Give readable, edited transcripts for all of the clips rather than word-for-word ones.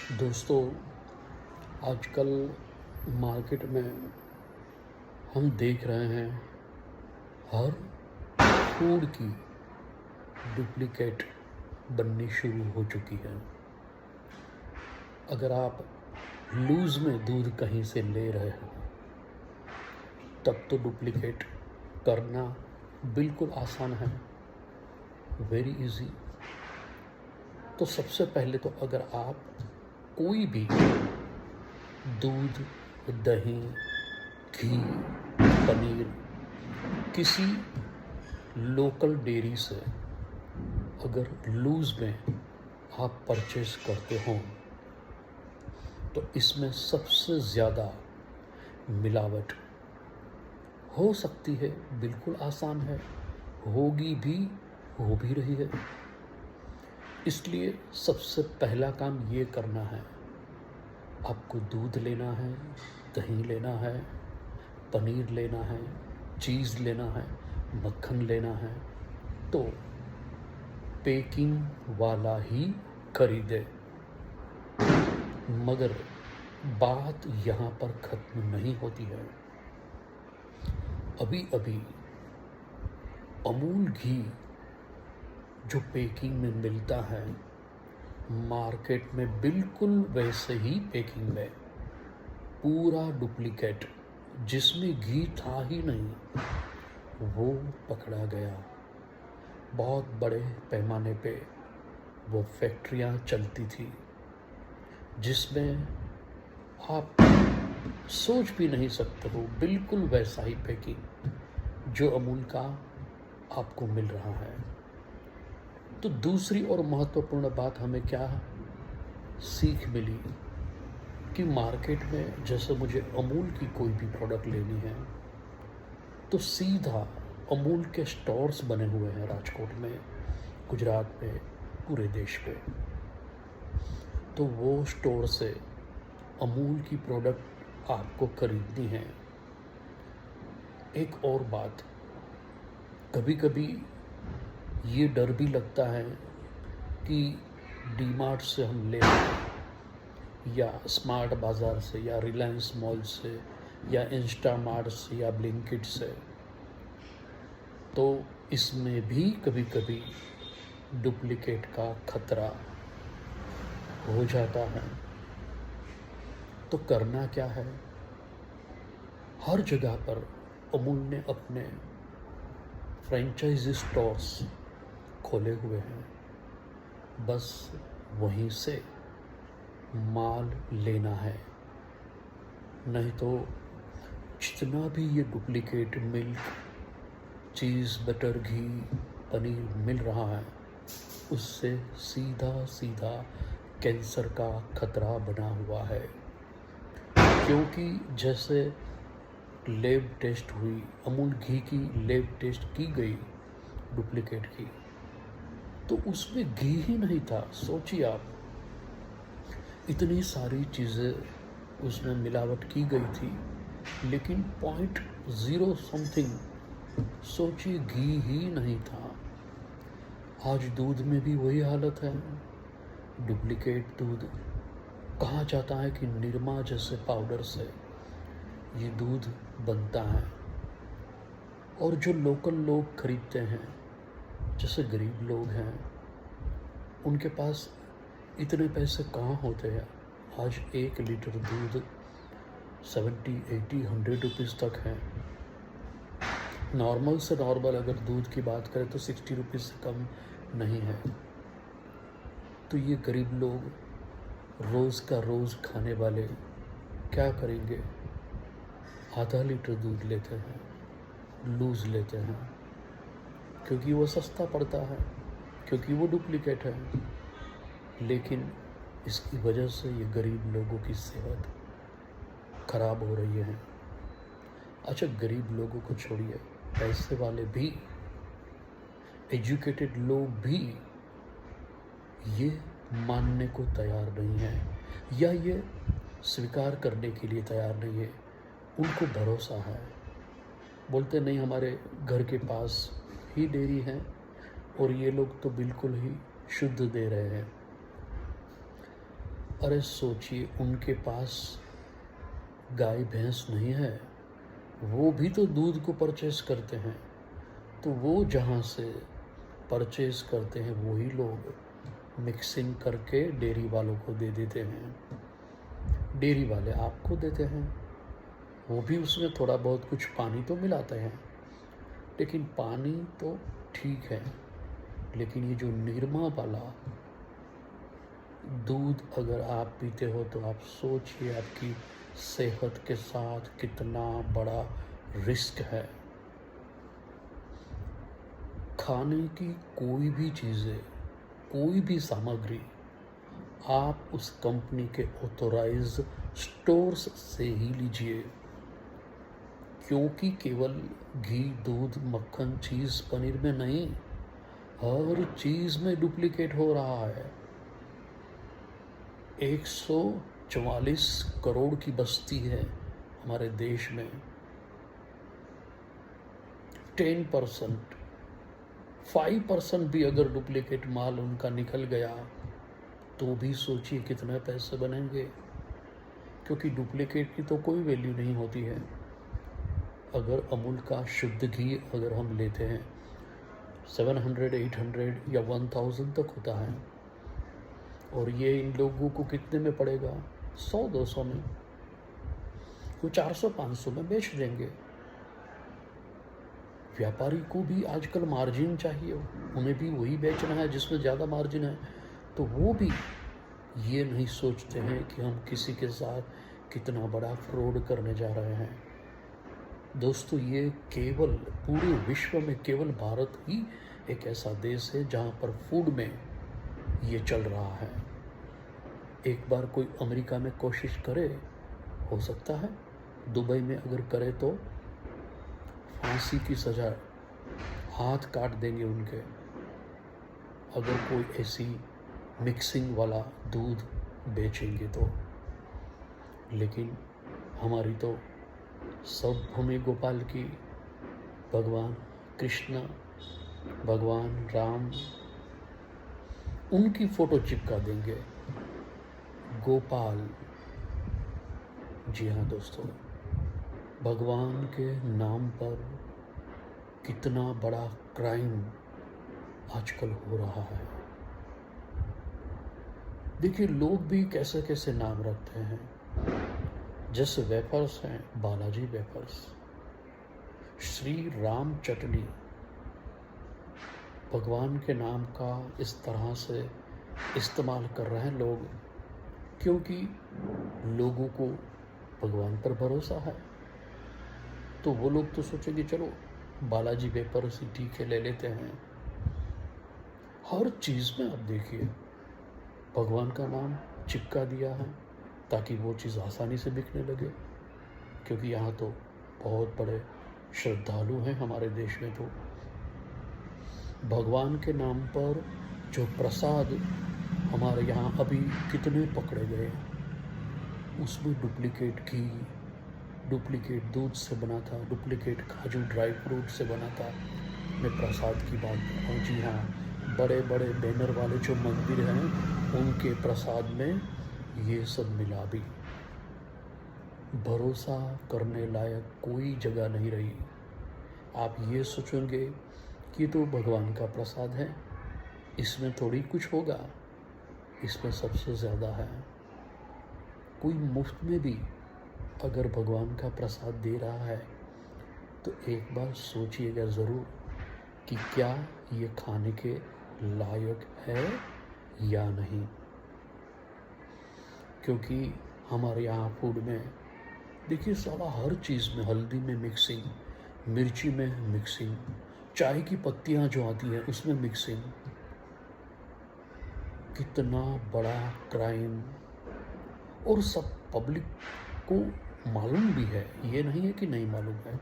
दोस्तों, आजकल मार्केट में हम देख रहे हैं हर फूड की डुप्लीकेट बननी शुरू हो चुकी है। अगर आप लूज़ में दूध कहीं से ले रहे हो तब तो डुप्लीकेट करना बिल्कुल आसान है, वेरी इजी। तो सबसे पहले तो अगर आप कोई भी दूध, दही, घी, पनीर किसी लोकल डेयरी से अगर लूज़ में आप परचेज़ करते हो तो इसमें सबसे ज़्यादा मिलावट हो सकती है, बिल्कुल आसान है, होगी भी, हो भी रही है। इसलिए सबसे पहला काम ये करना है, आपको दूध लेना है, दही लेना है, पनीर लेना है, चीज़ लेना है, मक्खन लेना है तो पैकिंग वाला ही खरीदे। मगर बात यहाँ पर ख़त्म नहीं होती है। अभी अभी अमूल घी जो पैकिंग में मिलता है मार्केट में बिल्कुल वैसे ही पैकिंग में, पूरा डुप्लीकेट, जिसमें घी था ही नहीं, वो पकड़ा गया। बहुत बड़े पैमाने पे वो फैक्ट्रियां चलती थी जिसमें आप सोच भी नहीं सकते हो, बिल्कुल वैसा ही पैकिंग जो अमूल का आपको मिल रहा है। तो दूसरी और महत्वपूर्ण बात हमें क्या सीख मिली कि मार्केट में जैसे मुझे अमूल की कोई भी प्रोडक्ट लेनी है तो सीधा अमूल के स्टोर्स बने हुए हैं राजकोट में, गुजरात में, पूरे देश पे। तो वो स्टोर से अमूल की प्रोडक्ट आपको खरीदनी है। एक और बात, कभी कभी ये डर भी लगता है कि डीमार्ट से हम ले या स्मार्ट बाज़ार से या रिलायंस मॉल से या इंस्टामार्ट से या ब्लिंकिट से, तो इसमें भी कभी कभी डुप्लीकेट का खतरा हो जाता है। तो करना क्या है, हर जगह पर अमूल ने अपने फ्रेंचाइजी स्टोर्स खोले हुए हैं, बस वहीं से माल लेना है। नहीं तो जितना भी ये डुप्लीकेट मिल्क, चीज़, बटर, घी, पनीर मिल रहा है उससे सीधा सीधा कैंसर का खतरा बना हुआ है। क्योंकि जैसे लैब टेस्ट हुई, अमूल घी की लैब टेस्ट की गई डुप्लीकेट की, तो उसमें घी ही नहीं था। सोचिए आप, इतनी सारी चीज़ें उसमें मिलावट की गई थी लेकिन 0.0 समथिंग, सोचिए, घी ही नहीं था। आज दूध में भी वही हालत है, डुप्लीकेट दूध। कहा जाता है कि निरमा जैसे पाउडर से ये दूध बनता है, और जो लोकल लोग खरीदते हैं, जैसे गरीब लोग हैं, उनके पास इतने पैसे कहाँ होते हैं। आज 1 लीटर दूध 70, 80, 100 रुपीज़ तक है। नॉर्मल से नॉर्मल अगर दूध की बात करें तो 60 रुपीज़ से कम नहीं है। तो ये गरीब लोग, रोज़ का रोज़ खाने वाले, क्या करेंगे, आधा लीटर दूध लेते हैं, लूज़ लेते हैं, क्योंकि वो सस्ता पड़ता है, क्योंकि वो डुप्लीकेट है। लेकिन इसकी वजह से ये गरीब लोगों की सेहत खराब हो रही है। अच्छा, गरीब लोगों को छोड़िए, पैसे वाले भी, एजुकेटेड लोग भी ये मानने को तैयार नहीं है या ये स्वीकार करने के लिए तैयार नहीं है। उनको भरोसा है, बोलते नहीं, हमारे घर के पास ही डेयरी है और ये लोग तो बिल्कुल ही शुद्ध दे रहे हैं। अरे सोचिए, उनके पास गाय भैंस नहीं है, वो भी तो दूध को परचेस करते हैं। तो वो जहाँ से परचेस करते हैं वही लोग मिक्सिंग करके डेयरी वालों को दे देते हैं, डेयरी वाले आपको देते हैं। वो भी उसमें थोड़ा बहुत कुछ पानी तो मिलाते हैं, लेकिन पानी तो ठीक है, लेकिन ये जो निरमा वाला दूध अगर आप पीते हो तो आप सोचिए आपकी सेहत के साथ कितना बड़ा रिस्क है। खाने की कोई भी चीज़ें, कोई भी सामग्री आप उस कंपनी के ऑथोराइज स्टोर्स से ही लीजिए, क्योंकि केवल घी, दूध, मक्खन, चीज़, पनीर में नहीं, हर चीज़ में डुप्लीकेट हो रहा है। 144 करोड़ की बस्ती है हमारे देश में। 10%, 5% भी अगर डुप्लीकेट माल उनका निकल गया तो भी सोचिए कितने पैसे बनेंगे, क्योंकि डुप्लीकेट की तो कोई वैल्यू नहीं होती है। अगर अमूल का शुद्ध घी अगर हम लेते हैं 700, 800 या 1000 तक होता है, और ये इन लोगों को कितने में पड़ेगा? 100-200 में, वो 400-500 में बेच देंगे। व्यापारी को भी आजकल मार्जिन चाहिए, उन्हें भी वही बेचना है जिसमें ज़्यादा मार्जिन है, तो वो भी ये नहीं सोचते हैं कि हम किसी के साथ कितना बड़ा फ्रॉड करने जा रहे हैं। दोस्तों, ये केवल पूरे विश्व में केवल भारत ही एक ऐसा देश है जहाँ पर फूड में ये चल रहा है। एक बार कोई अमेरिका में कोशिश करे, हो सकता है दुबई में अगर करे तो फांसी की सज़ा, हाथ काट देंगे उनके, अगर कोई ऐसी मिक्सिंग वाला दूध बेचेंगे तो। लेकिन हमारी तो सब भूमि गोपाल की, भगवान कृष्ण, भगवान राम, उनकी फ़ोटो चिपका देंगे। गोपाल, जी हाँ दोस्तों, भगवान के नाम पर कितना बड़ा क्राइम आजकल हो रहा है। देखिए, लोग भी कैसे कैसे नाम रखते हैं। जैसे वेफर्स हैं, बालाजी वेफर्स, श्री राम चटनी, भगवान के नाम का इस तरह से इस्तेमाल कर रहे हैं लोग, क्योंकि लोगों को भगवान पर भरोसा है। तो वो लोग तो सोचेंगे चलो बालाजी वेफर्स ही ठीक है, ले लेते हैं। हर चीज़ में आप देखिए भगवान का नाम चिपका दिया है ताकि वो चीज़ आसानी से बिकने लगे, क्योंकि यहाँ तो बहुत बड़े श्रद्धालु हैं हमारे देश में। तो भगवान के नाम पर जो प्रसाद हमारे यहाँ अभी कितने पकड़े गए, उसमें डुप्लीकेट घी, डुप्लीकेट दूध से बना था, डुप्लीकेट काजू ड्राई फ्रूट से बना था। मैं प्रसाद की बात कर रहा हूँ। जी हाँ, बड़े बड़े बैनर वाले जो मंदिर हैं उनके प्रसाद में ये सब मिला भी। भरोसा करने लायक कोई जगह नहीं रही। आप ये सोचेंगे कि ये तो भगवान का प्रसाद है, इसमें थोड़ी कुछ होगा, इसमें सबसे ज़्यादा है। कोई मुफ्त में भी अगर भगवान का प्रसाद दे रहा है तो एक बार सोचिएगा ज़रूर कि क्या ये खाने के लायक है या नहीं। क्योंकि हमारे यहाँ फूड में देखिए साला हर चीज़ में, हल्दी में मिक्सिंग, मिर्ची में मिक्सिंग, चाय की पत्तियाँ जो आती हैं उसमें मिक्सिंग। कितना बड़ा क्राइम, और सब पब्लिक को मालूम भी है, ये नहीं है कि नहीं मालूम है,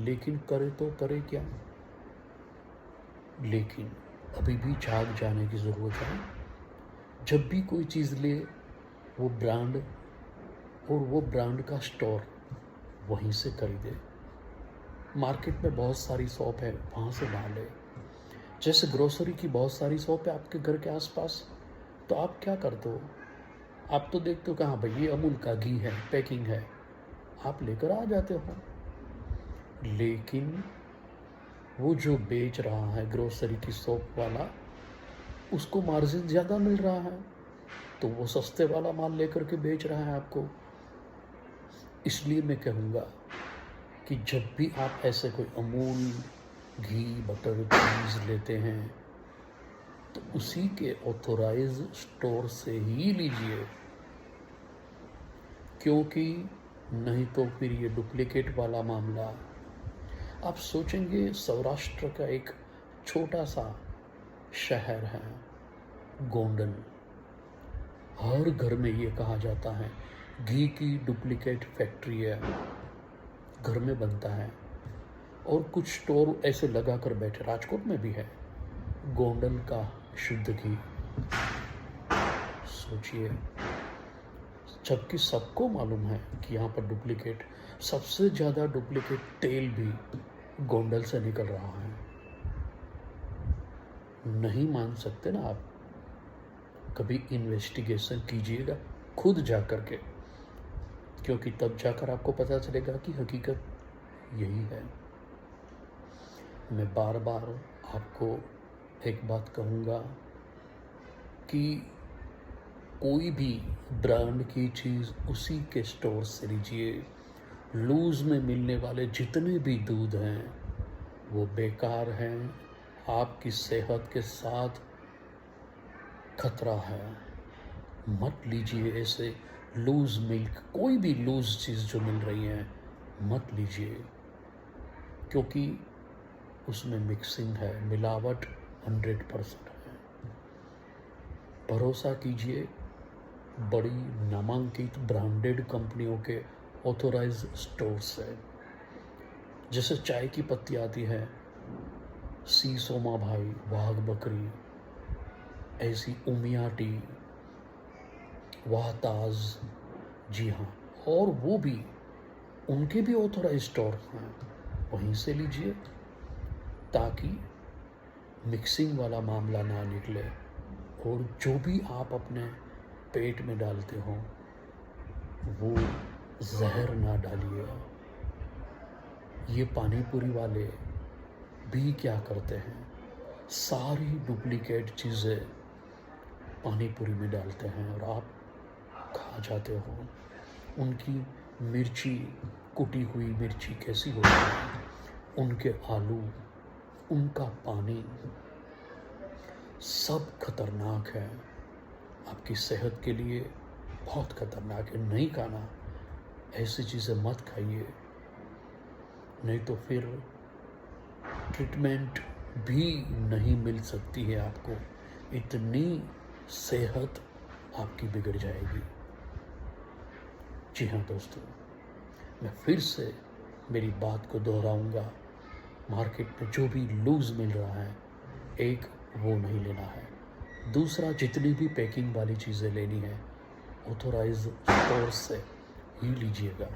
लेकिन करे तो करे क्या। लेकिन अभी भी जाग जाने की ज़रूरत है। जब भी कोई चीज़ ले, वो ब्रांड और वो ब्रांड का स्टोर वहीं से खरीदे। मार्केट में बहुत सारी शॉप है, वहाँ से ना ले। जैसे ग्रोसरी की बहुत सारी शॉप है आपके घर के आसपास, तो आप क्या करते हो, आप तो देखते हो कहाँ भाई ये अमूल का घी है, पैकिंग है, आप लेकर आ जाते हो। लेकिन वो जो बेच रहा है ग्रोसरी की शॉप वाला, उसको मार्जिन ज़्यादा मिल रहा है, तो वो सस्ते वाला माल लेकर के बेच रहा है आपको। इसलिए मैं कहूँगा कि जब भी आप ऐसे कोई अमूल घी, बटर, चीज़ लेते हैं तो उसी के ऑथोराइज स्टोर से ही लीजिए, क्योंकि नहीं तो फिर ये डुप्लीकेट वाला मामला। आप सोचेंगे सौराष्ट्र का एक छोटा सा शहर है गोंडल, हर घर में ये कहा जाता है घी की डुप्लीकेट फैक्ट्री है, घर में बनता है और कुछ स्टोर ऐसे लगा कर बैठे। राजकोट में भी है गोंडल का शुद्ध घी। सोचिए, जबकि सबको मालूम है कि यहाँ पर डुप्लीकेट, सबसे ज़्यादा डुप्लीकेट तेल भी गोंडल से निकल रहा है। नहीं मान सकते ना आप? कभी इन्वेस्टिगेशन कीजिएगा खुद जा कर के, क्योंकि तब जाकर आपको पता चलेगा कि हकीकत यही है। मैं बार बार आपको एक बात कहूँगा कि कोई भी ब्रांड की चीज़ उसी के स्टोर से लीजिए। लूज़ में मिलने वाले जितने भी दूध हैं वो बेकार हैं, आपकी सेहत के साथ खतरा है। मत लीजिए ऐसे लूज़ मिल्क, कोई भी लूज़ चीज़ जो मिल रही है मत लीजिए, क्योंकि उसमें मिक्सिंग है, मिलावट 100% है। भरोसा कीजिए बड़ी नामांकित ब्रांडेड कंपनियों के ऑथोराइज स्टोर से। जैसे चाय की पत्ती आती है, सी सोमा भाई, वाघ बकरी, ऐसी उमिया टी, वाहताज, जी हाँ, और वो भी उनके भी ऑथोराइज स्टोर हैं, वहीं से लीजिए ताकि मिक्सिंग वाला मामला ना निकले। और जो भी आप अपने पेट में डालते हो वो जहर ना डालिए। ये पानी पूरी वाले भी क्या करते हैं, सारी डुप्लीकेट चीज़ें पानी पूरी में डालते हैं और आप खा जाते हो। उनकी मिर्ची, कुटी हुई मिर्ची कैसी होती है, उनके आलू, उनका पानी, सब खतरनाक है, आपकी सेहत के लिए बहुत खतरनाक है। नहीं खाना, ऐसी चीज़ें मत खाइए, नहीं तो फिर ट्रीटमेंट भी नहीं मिल सकती है आपको, इतनी सेहत आपकी बिगड़ जाएगी। जी हाँ दोस्तों, मैं फिर से मेरी बात को दोहराऊंगा, मार्केट में जो भी लूज़ मिल रहा है, एक वो नहीं लेना है। दूसरा, जितनी भी पैकिंग वाली चीज़ें लेनी है ऑथोराइज स्टोर से ही लीजिएगा।